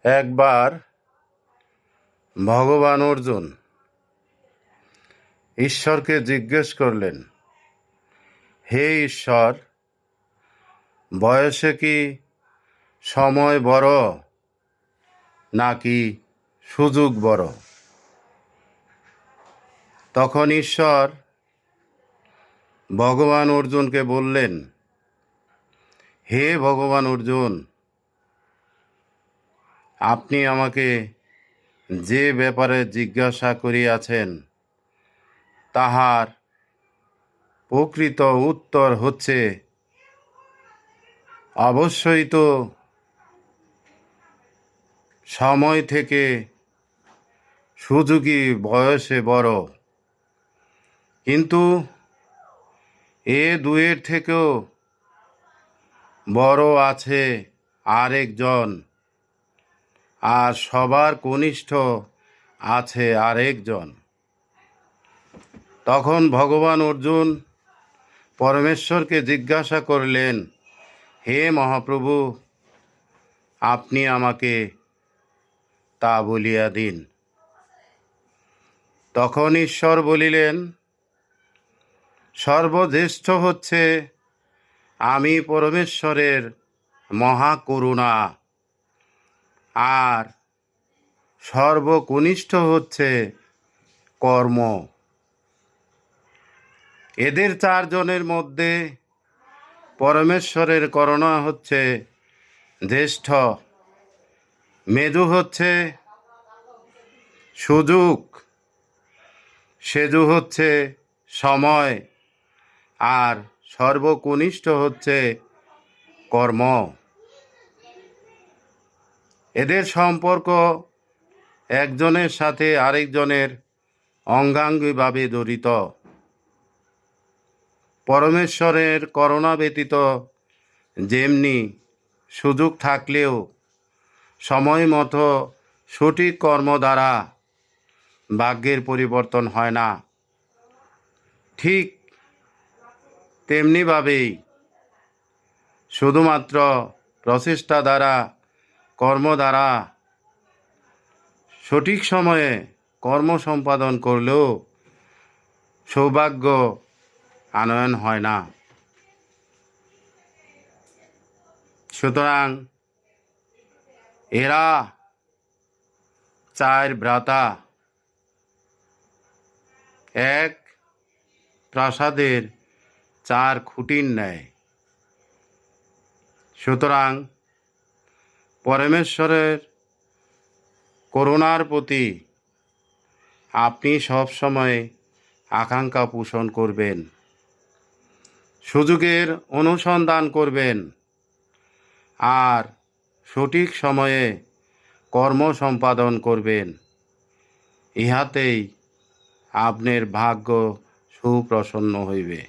একবার ভগবান অর্জুন ঈশ্বরকে জিজ্ঞেস করলেন, হে ঈশ্বর, বয়সে কি সময় বড় নাকি সুযোগ বড়? তখন ঈশ্বর ভগবান অর্জুনকে বললেন, হে ভগবান অর্জুন, আপনি আমাকে যে ব্যাপারে জিজ্ঞাসা করিয়াছেন তাহার প্রকৃত উত্তর হচ্ছে, অবশ্যই তো সময় থেকে সুযোগই বয়সে বড়, কিন্তু এ দুয়ের থেকেও বড় আছে আরেকজন, আর সবার কনিষ্ঠ আছে আরেকজন। তখন ভগবান অর্জুন পরমেশ্বরকে জিজ্ঞাসা করলেন, হে মহাপ্রভু, আপনি আমাকে তা বলিয়া দিন। তখন ঈশ্বর বলিলেন, সর্বজ্যেষ্ঠ হচ্ছে আমি পরমেশ্বরের মহাকরুণা, আর সর্বকনিষ্ঠ হচ্ছে কর্ম। এদের চারজনের মধ্যে পরমেশ্বরের করুণা হচ্ছে জ্যেষ্ঠ, মেজু হচ্ছে সুযোগ, সেজু হচ্ছে সময়, আর সর্বকনিষ্ঠ হচ্ছে কর্ম। এদের সম্পর্ক একজনের সাথে আরেকজনের অঙ্গাঙ্গিভাবে জড়িত। পরমেশ্বরের করুণা ব্যতীত যেমনি সুযোগ থাকলেও সময় মতো সঠিক কর্ম দ্বারা ভাগ্যের পরিবর্তন হয় না, ঠিক তেমনিভাবেই শুধুমাত্র প্রচেষ্টা দ্বারা, কর্ম দ্বারা সঠিক সময়ে কর্ম সম্পাদন করলেও সৌভাগ্য আনয়ন হয় না। সুতরাং এরা চার ভ্রাতা এক প্রাসাদের চার খুঁটির ন্যায়। সুতরাং পরমেশ্বরের করুণার প্রতি আপনি সবসময় আকাঙ্ক্ষা পোষণ করবেন, সুযোগের অনুসন্ধান করবেন, আর সঠিক সময়ে কর্ম সম্পাদন করবেন। ইহাতেই আপনার ভাগ্য সুপ্রসন্ন হইবে।